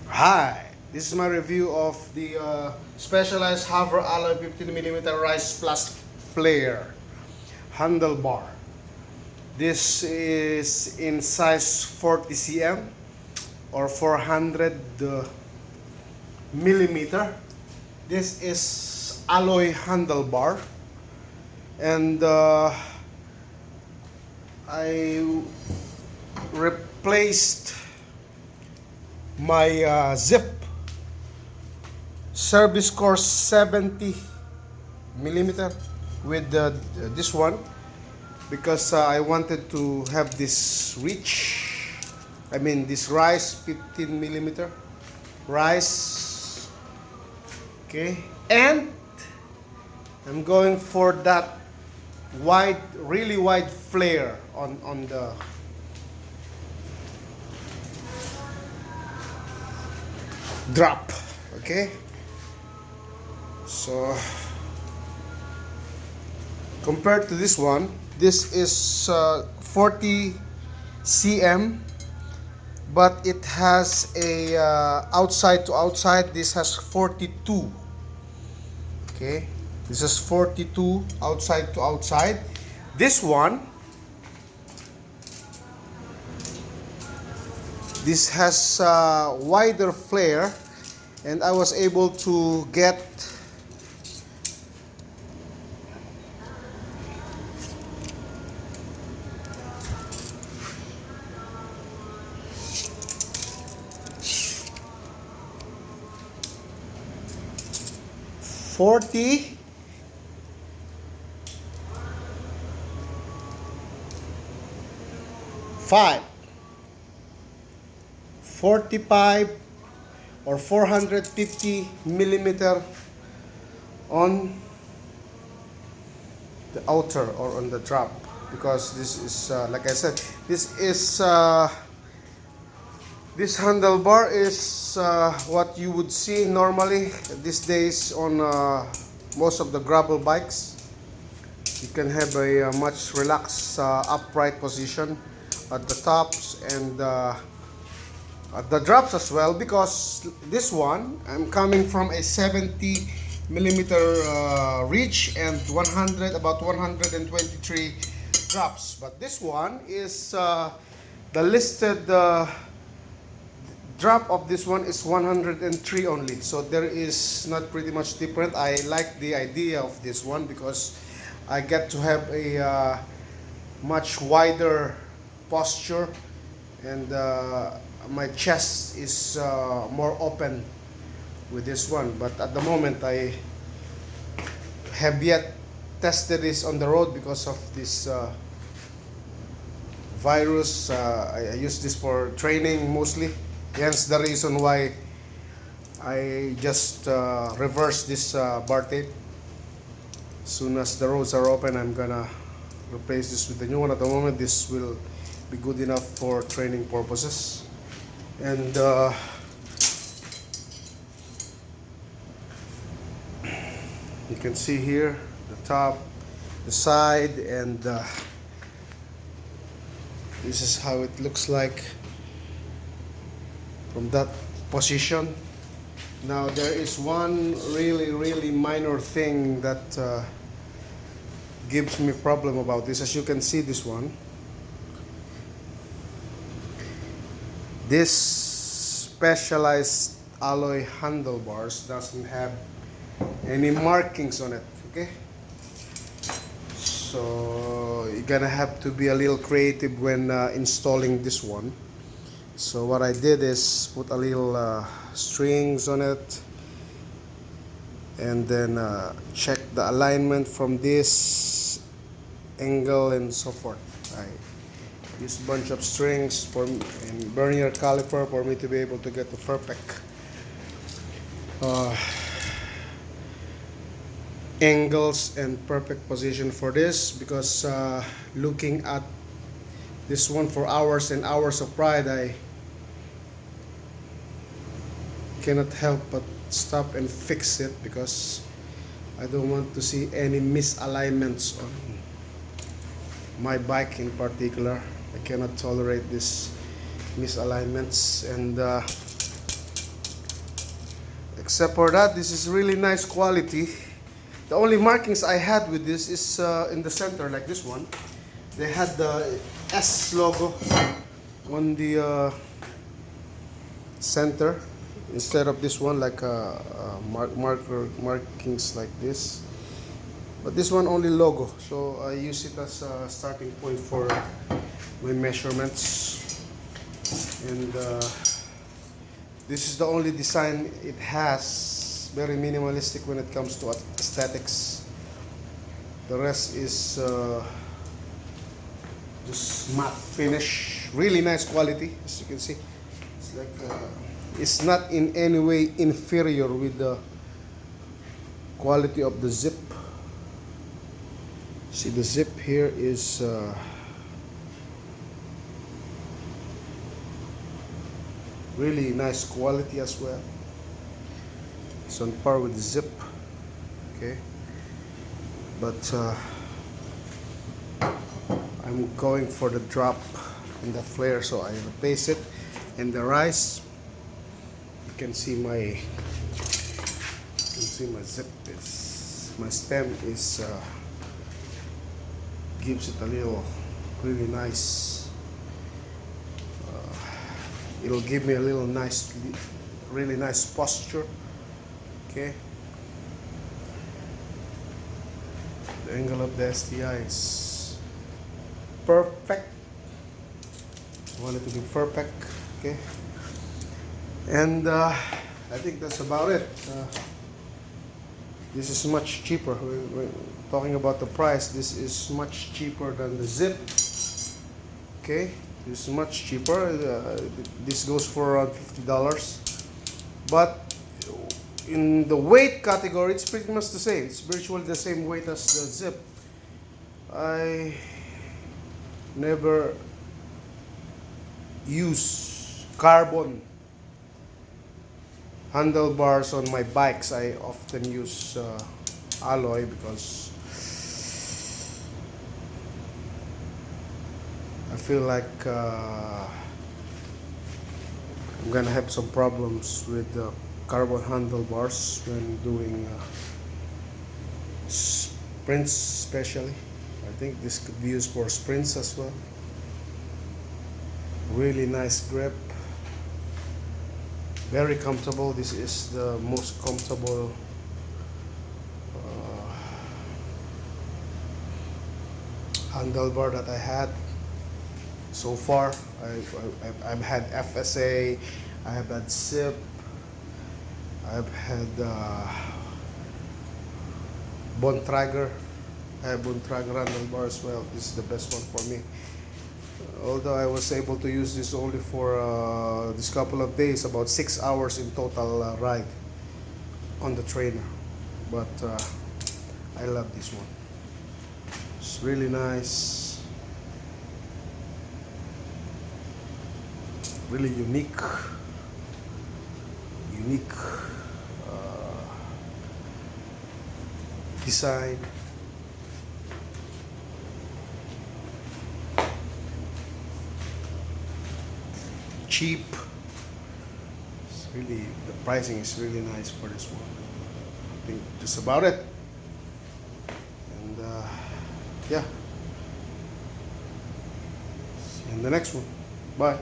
Hi, this is my review of the Specialized Hover Alloy 15mm Rise Plus Flare Handlebar. This is in size 40 cm or 400 millimeter. This is alloy handlebar, and I replaced my zip service course 70 millimeter with this one because I wanted to have this reach. I mean this rise 15 millimeter rise. Okay, and I'm going for that wide, really wide flare on the drop. Okay, so compared to this one, this is 40 cm, but it has a outside to outside. This has 42. Okay, this is 42 outside to outside. This one, this has wider flare, and I was able to get 40, 5, 45 or 450 millimeter on the outer or on the drop, because this is like I said, this handlebar is what you would see normally these days on most of the gravel bikes. You can have a much relaxed upright position at the tops and at the drops as well, because this one, I'm coming from a 70 millimeter reach and about 123 drops, but this one is the listed drop of this one is 103 only, so there is not pretty much different. I like the idea of this one because I get to have a much wider posture, and my chest is more open with this one. But at the moment I have yet tested this on the road because of this virus. I use this for training mostly, hence the reason why I just reverse this bar tape. As soon as the roads are open, I'm gonna replace this with the new one. At the moment, this will be good enough for training purposes. And you can see here the top, the side, and this is how it looks like from that position. Now there is one really minor thing that gives me problem about this. As you can see, this one, this specialized alloy handlebars doesn't have any markings on it. Okay, so you're gonna have to be a little creative when installing this one. So what I did is put a little strings on it, and then check the alignment from this angle and so forth. I use a bunch of strings and vernier caliper for me to be able to get the perfect angles and perfect position for this, because looking at this one for hours and hours of ride, I cannot help but stop and fix it, because I don't want to see any misalignments on my bike in particular. I cannot tolerate these misalignments, and Except for that, this is really nice quality. The only markings I had with this is in the center, like this one. They had the S logo on the center instead of this one, like markings like this. But this one only logo, so I use it as a starting point for my measurements. And this is the only design it has. Very minimalistic when it comes to aesthetics. The rest is just matte finish. Really nice quality, as you can see. It's like it's not in any way inferior with the quality of the zip. See, the zip here is really nice quality as well. It's on par with the zip, okay. But I'm going for the drop in the flare, so I replace it. And the rise, you can see my zip is, my stem is gives it a little really nice, it'll give me a little nice, really nice posture, okay. The angle of the STI is perfect. I want it to be perfect, okay. And I think that's about it. This is much cheaper. We're talking about the price. This is much cheaper than the zip. Okay, this is much cheaper. This goes for around $50. But in the weight category, it's pretty much the same. It's virtually the same weight as the zip. I never use carbon handlebars on my bikes. I often use alloy because I feel like I'm gonna have some problems with the carbon handlebars when doing sprints, especially. I think this could be used for sprints as well. Really nice grip, very comfortable. This is the most comfortable handlebar that I had so far. I've had FSA, I have had zip, I've had Bontrager. I have Bontrager handlebar as well. This is the best one for me. Although I was able to use this only for this couple of days, about 6 hours in total ride on the trainer. But I love this one. It's really nice, really unique design. Cheap. It's really, the pricing is really nice for this one. I think just about it. And yeah, see you in the next one. Bye.